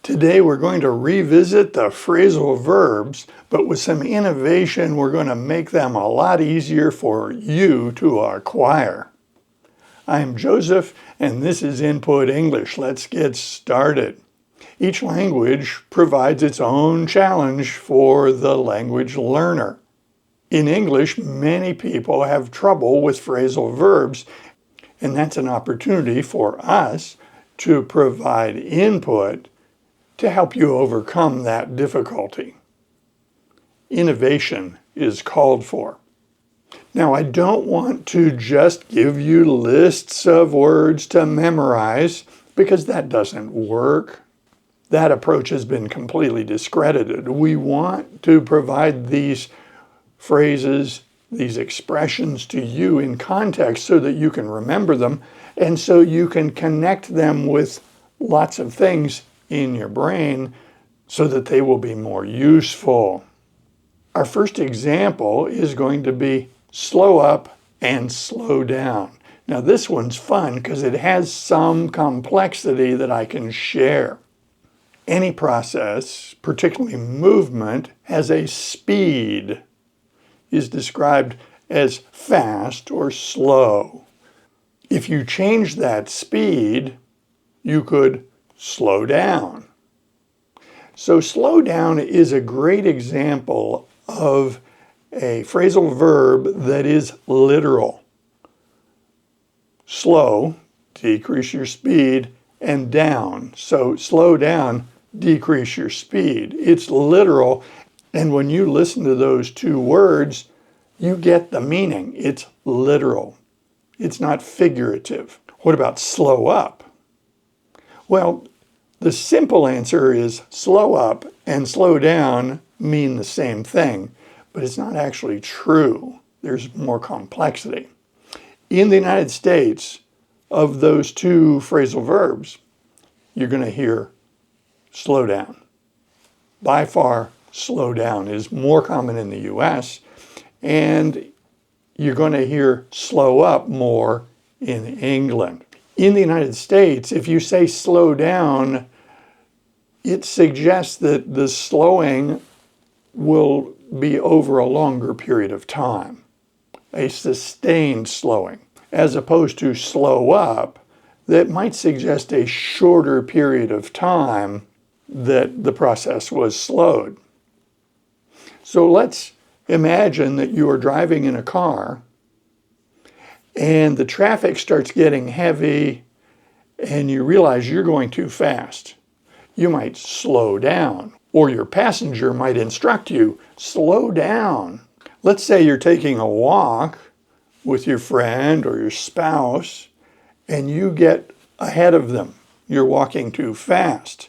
Today we're going to revisit the phrasal verbs, but with some innovation we're going to make them a lot easier for you to acquire. I'm Joseph and this is Input English. Let's get started. Each language provides its own challenge for the language learner. In English, many people have trouble with phrasal verbs, and that's an opportunity for us to provide input to help you overcome that difficulty. Innovation is called for. Now, I don't want to just give you lists of words to memorize because that doesn't work. That approach has been completely discredited. We want to provide these phrases, these expressions to you in context so that you can remember them and so you can connect them with lots of things in your brain so that they will be more useful. Our first example is going to be slow up and slow down. Now this one's fun because it has some complexity that I can share. Any process, particularly movement, has a speed, is described as fast or slow. If you change that speed, you could slow down. So slow down is a great example of a phrasal verb that is literal. Slow, decrease your speed, and down. So slow down, decrease your speed. It's literal, and when you listen to those two words, you get the meaning. It's literal. It's not figurative. What about slow up? Well, the simple answer is slow up and slow down mean the same thing, but it's not actually true. There's more complexity. In the United States, of those two phrasal verbs, you're going to hear slow down. By far, slow down is more common in the US, and you're going to hear slow up more in England. In the United States, if you say slow down, it suggests that the slowing will be over a longer period of time, a sustained slowing, as opposed to slow up that might suggest a shorter period of time that the process was slowed. So let's imagine that you are driving in a car and the traffic starts getting heavy and you realize you're going too fast. You might slow down, or your passenger might instruct you, slow down. Let's say you're taking a walk with your friend or your spouse and you get ahead of them. You're walking too fast.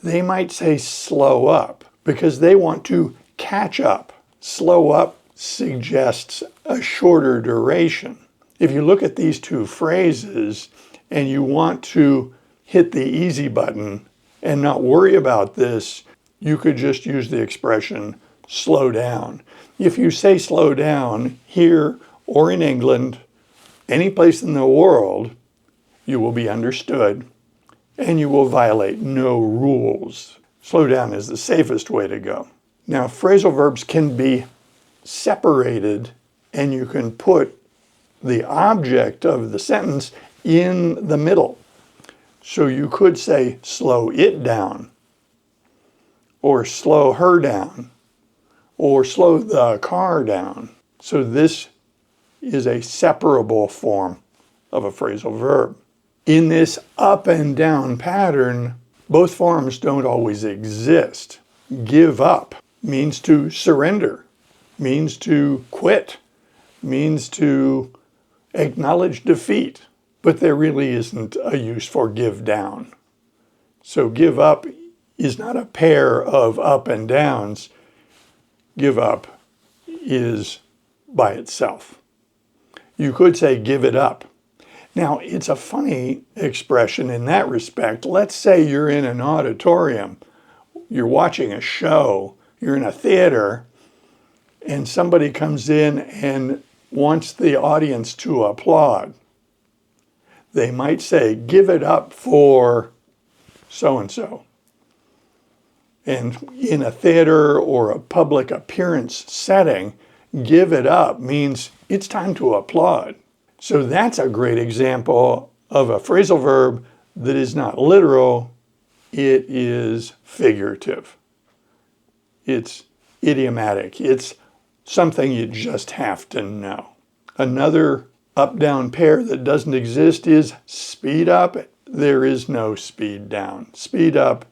They might say slow up because they want to catch up. Slow up suggests a shorter duration. If you look at these two phrases and you want to hit the easy button and not worry about this, you could just use the expression slow down. If you say slow down here or in England, any place in the world, you will be understood and you will violate no rules. Slow down is the safest way to go. Now, phrasal verbs can be separated and you can put the object of the sentence in the middle. So you could say slow it down, or slow her down, or slow the car down. So this is a separable form of a phrasal verb. In this up and down pattern, both forms don't always exist. Give up means to surrender, means to quit, means to acknowledge defeat, but there really isn't a use for give down. So give up is not a pair of up and downs. Give up is by itself. You could say give it up. Now, it's a funny expression in that respect. Let's say you're in an auditorium, you're watching a show, you're in a theater, and somebody comes in and wants the audience to applaud. They might say, give it up for so-and-so. And in a theater or a public appearance setting, give it up means it's time to applaud. So that's a great example of a phrasal verb that is not literal, it is figurative. It's idiomatic. It's something you just have to know. Another up-down pair that doesn't exist is speed up. There is no speed down. Speed up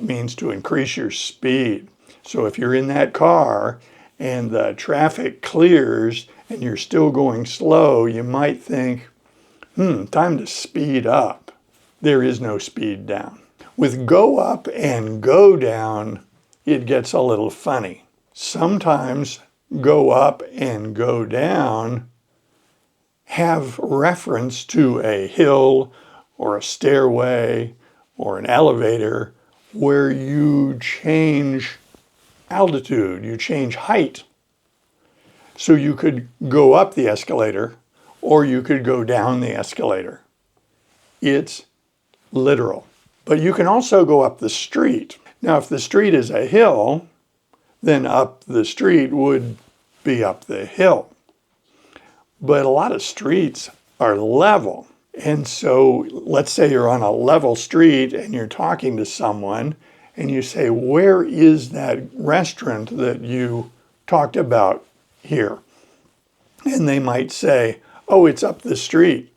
means to increase your speed. So if you're in that car and the traffic clears and you're still going slow, you might think, time to speed up. There is no speed down. With go up and go down, it gets a little funny. Sometimes go up and go down have reference to a hill or a stairway or an elevator where you change altitude, you change height. So you could go up the escalator or you could go down the escalator. It's literal. But you can also go up the street. Now, if the street is a hill, then up the street would be up the hill. But a lot of streets are level. And so let's say you're on a level street and you're talking to someone and you say, where is that restaurant that you talked about here? And they might say, oh, it's up the street.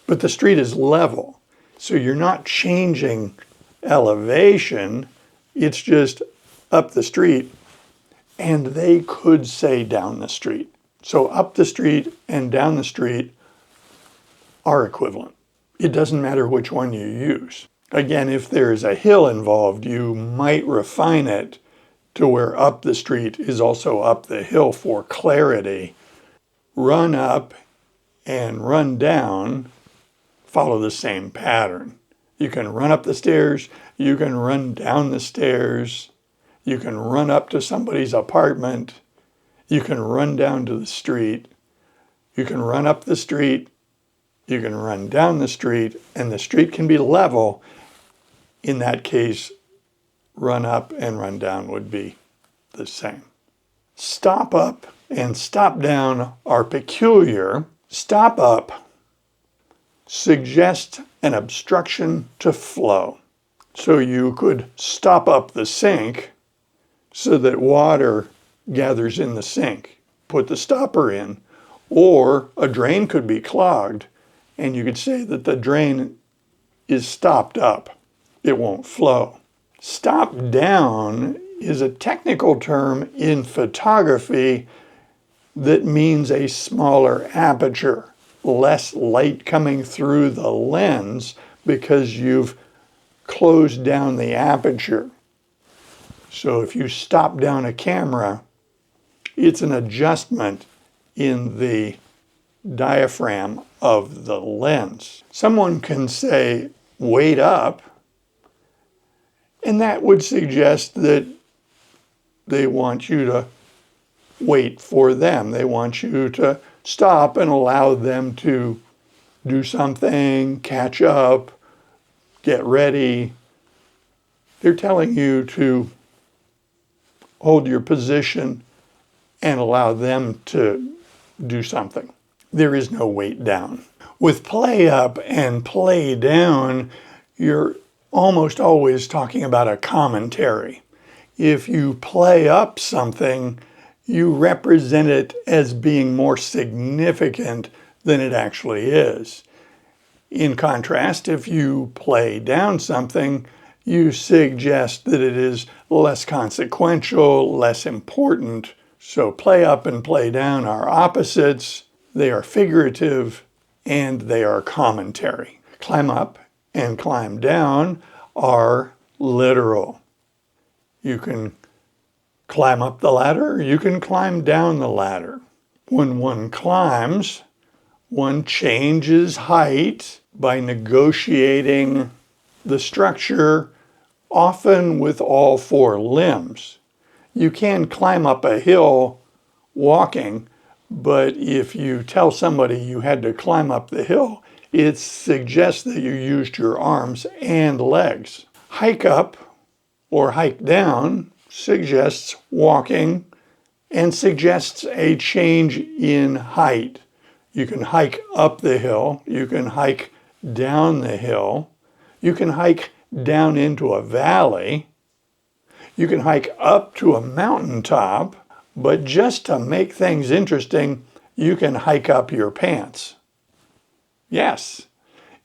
But the street is level. So you're not changing elevation. It's just up the street. And they could say down the street. So up the street and down the street are equivalent. It doesn't matter which one you use. Again, if there's a hill involved, you might refine it to where up the street is also up the hill for clarity. Run up and run down follow the same pattern. You can run up the stairs, you can run down the stairs, you can run up to somebody's apartment, you can run down to the street, you can run up the street, you can run down the street, and the street can be level. In that case, run up and run down would be the same. Stop up and stop down are peculiar. Stop up suggests an obstruction to flow. So you could stop up the sink so that water gathers in the sink. Put the stopper in. Or a drain could be clogged, and you could say that the drain is stopped up. It won't flow. Stop down is a technical term in photography that means a smaller aperture, less light coming through the lens because you've closed down the aperture. So if you stop down a camera, it's an adjustment in the diaphragm of the lens. Someone can say, wait up, and that would suggest that they want you to wait for them. They want you to stop and allow them to do something, catch up, get ready. They're telling you to hold your position and allow them to do something. There is no wait down. With play up and play down, you're almost always talking about a commentary. If you play up something, you represent it as being more significant than it actually is. In contrast, if you play down something, you suggest that it is less consequential, less important. So play up and play down are opposites. They are figurative and they are commentary. Climb up and climb down are literal. You can climb up the ladder, you can climb down the ladder. When one climbs, one changes height by negotiating the structure, often with all four limbs. You can climb up a hill walking, but if you tell somebody you had to climb up the hill It suggests that you used your arms and legs. Hike up or hike down suggests walking and suggests a change in height. You can hike up the hill, you can hike down the hill, you can hike down into a valley, you can hike up to a mountaintop, but just to make things interesting, you can hike up your pants. Yes,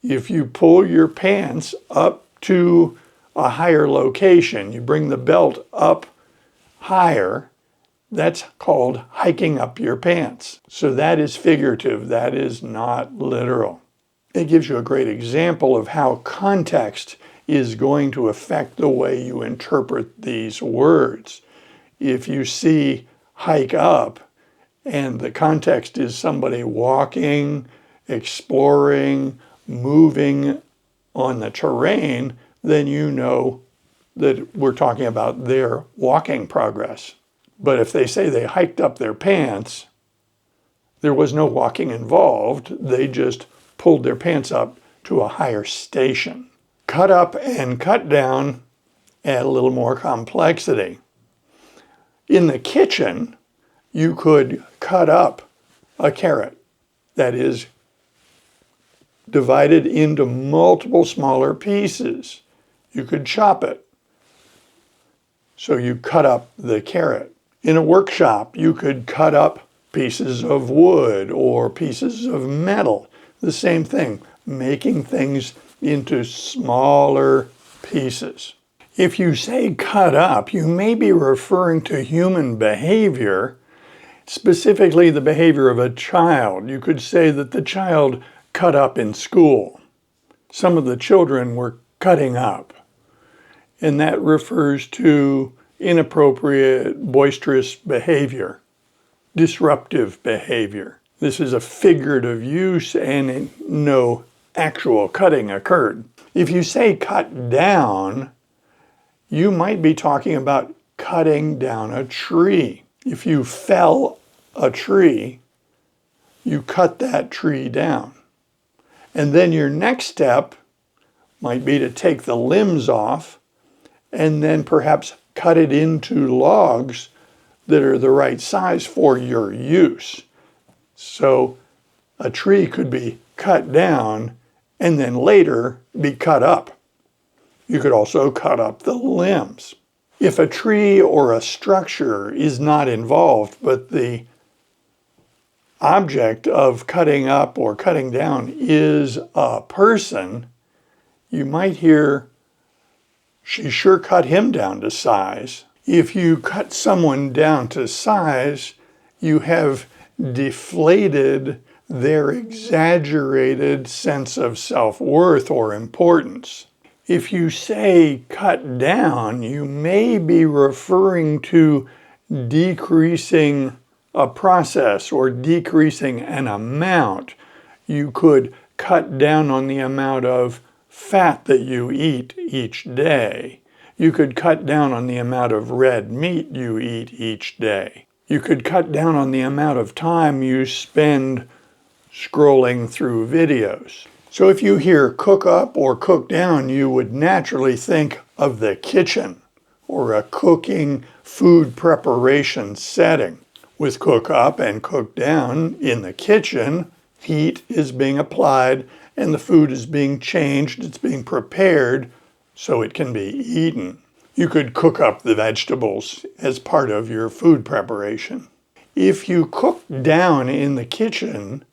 if you pull your pants up to a higher location, you bring the belt up higher, that's called hiking up your pants. So that is figurative, that is not literal. It gives you a great example of how context is going to affect the way you interpret these words. If you see hike up and the context is somebody walking, exploring, moving on the terrain, then you know that we're talking about their walking progress. But if they say they hiked up their pants, there was no walking involved. They just pulled their pants up to a higher station. Cut up and cut down add a little more complexity. In the kitchen, you could cut up a carrot that is divided into multiple smaller pieces. You could chop it. So you cut up the carrot. In a workshop, you could cut up pieces of wood or pieces of metal. The same thing, making things into smaller pieces. If you say cut up, you may be referring to human behavior, specifically the behavior of a child. You could say that the child cut up in school. Some of the children were cutting up, and that refers to inappropriate, boisterous behavior, disruptive behavior. This is a figurative use and no actual cutting occurred. If you say cut down, you might be talking about cutting down a tree. If you fell a tree, you cut that tree down. And then your next step might be to take the limbs off and then perhaps cut it into logs that are the right size for your use. So a tree could be cut down and then later be cut up. You could also cut up the limbs. If a tree or a structure is not involved, but the object of cutting up or cutting down is a person, you might hear, "She sure cut him down to size." If you cut someone down to size, you have deflated their exaggerated sense of self-worth or importance. If you say cut down, you may be referring to decreasing a process or decreasing an amount. You could cut down on the amount of fat that you eat each day. You could cut down on the amount of red meat you eat each day. You could cut down on the amount of time you spend scrolling through videos. So if you hear cook up or cook down, you would naturally think of the kitchen or a cooking food preparation setting. With cook up and cook down in the kitchen, heat is being applied and the food is being changed, it's being prepared so it can be eaten. You could cook up the vegetables as part of your food preparation. If you cook down in the kitchen,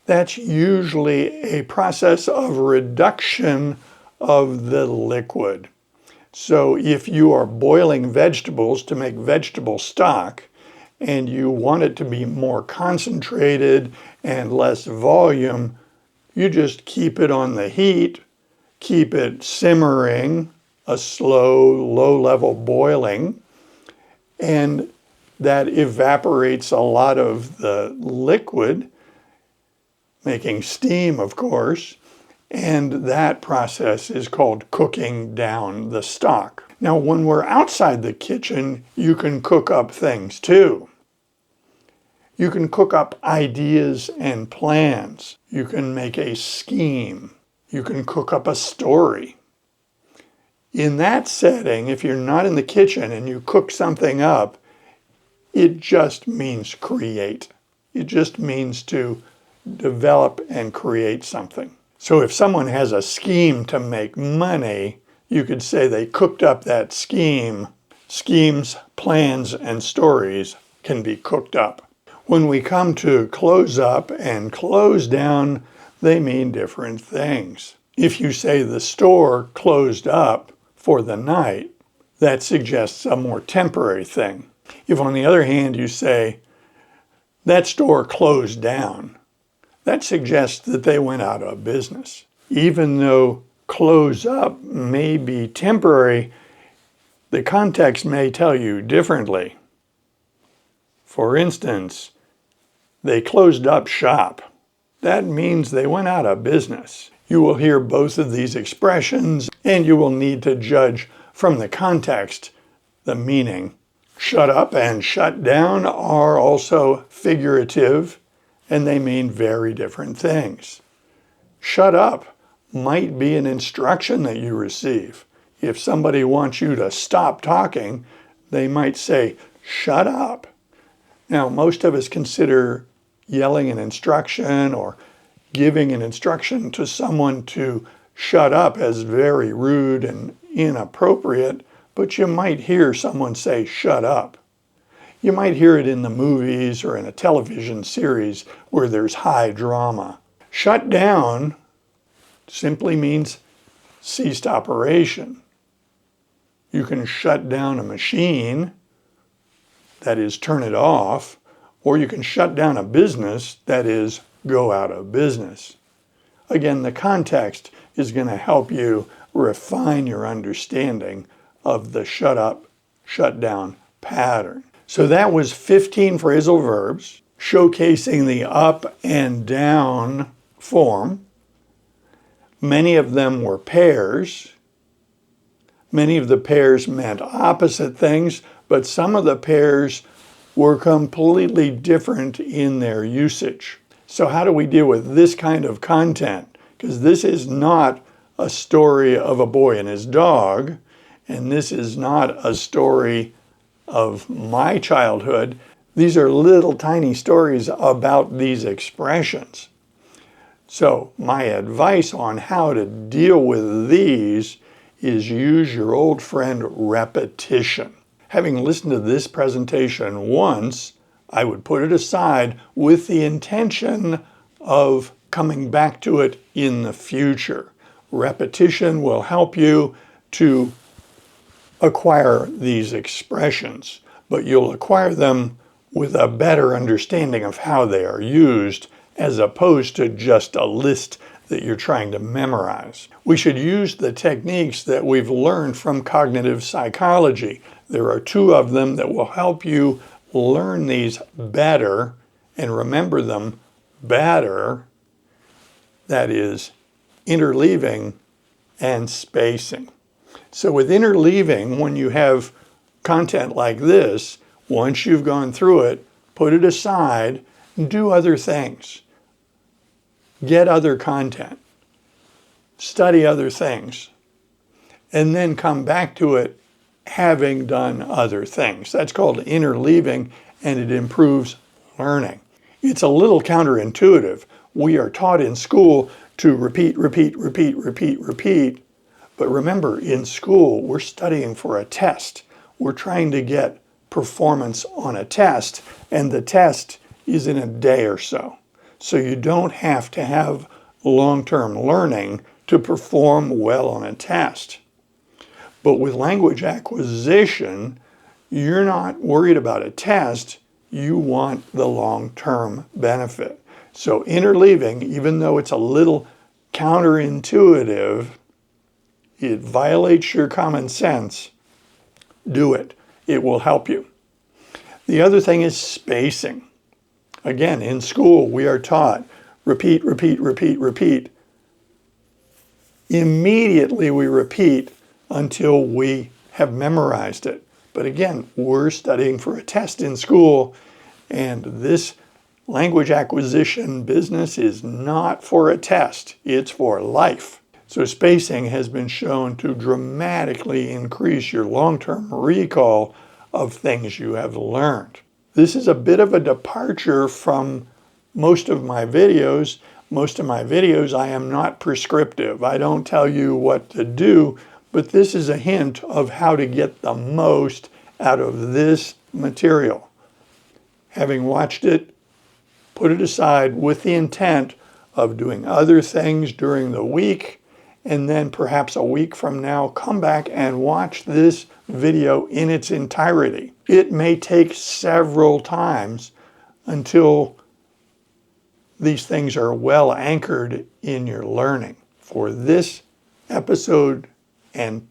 that's usually a process of reduction of the liquid. So if you are boiling vegetables to make vegetable stock and you want it to be more concentrated and less volume, you just keep it on the heat, keep it simmering, a slow, low-level boiling, and that evaporates a lot of the liquid, making steam, of course, and that process is called cooking down the stock. Now, when we're outside the kitchen, you can cook up things too. You can cook up ideas and plans. You can make a scheme. You can cook up a story. In that setting, if you're not in the kitchen and you cook something up, it just means create. It just means to develop and create something. So if someone has a scheme to make money, you could say they cooked up that scheme. Schemes, plans, and stories can be cooked up. When we come to close up and close down, they mean different things. If you say the store closed up for the night, that suggests a more temporary thing. If, on the other hand, you say that store closed down, that suggests that they went out of business. Even though close up may be temporary, the context may tell you differently. For instance, they closed up shop. That means they went out of business. You will hear both of these expressions, and you will need to judge from the context the meaning. Shut up and shut down are also figurative, and they mean very different things. Shut up might be an instruction that you receive. If somebody wants you to stop talking, they might say, shut up. Now, most of us consider yelling an instruction or giving an instruction to someone to shut up as very rude and inappropriate, but you might hear someone say, shut up. You might hear it in the movies or in a television series where there's high drama. Shut down simply means ceased operation. You can shut down a machine, that is, turn it off, or you can shut down a business, that is, go out of business. Again, the context is going to help you refine your understanding of the shut up, shut down pattern. So that was 15 phrasal verbs showcasing the up and down form. Many of them were pairs. Many of the pairs meant opposite things, but some of the pairs were completely different in their usage. So how do we deal with this kind of content? Because this is not a story of a boy and his dog, and this is not a story of my childhood. These are little tiny stories about these expressions. So my advice on how to deal with these is use your old friend repetition. Having listened to this presentation once, I would put it aside with the intention of coming back to it in the future. Repetition will help you to acquire these expressions, but you'll acquire them with a better understanding of how they are used as opposed to just a list that you're trying to memorize. We should use the techniques that we've learned from cognitive psychology. There are 2 of them that will help you learn these better and remember them better. That is, interleaving and spacing. So with interleaving, when you have content like this, once you've gone through it, put it aside, do other things. Get other content. Study other things. And then come back to it having done other things. That's called interleaving, and it improves learning. It's a little counterintuitive. We are taught in school to repeat, repeat, repeat, repeat, repeat. But remember, in school, we're studying for a test. We're trying to get performance on a test, and the test is in a day or so. So you don't have to have long-term learning to perform well on a test. But with language acquisition, you're not worried about a test. You want the long-term benefit. So interleaving, even though it's a little counterintuitive, it violates your common sense. Do it. It will help you. The other thing is spacing. Again, in school, we are taught repeat, repeat, repeat, repeat. Immediately we repeat until we have memorized it. But again, we're studying for a test in school, and this Language acquisition business is not for a test, it's for life. So spacing has been shown to dramatically increase your long-term recall of things you have learned. This is a bit of a departure from most of my videos. Most of my videos, I am not prescriptive. I don't tell you what to do, but this is a hint of how to get the most out of this material. Having watched it, put it aside with the intent of doing other things during the week, and then perhaps a week from now, come back and watch this video in its entirety. It may take several times until these things are well anchored in your learning. For this episode and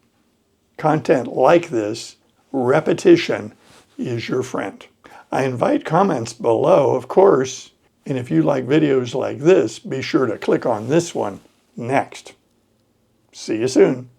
content like this, repetition is your friend. I invite comments below, of course, and if you like videos like this, be sure to click on this one next. See you soon.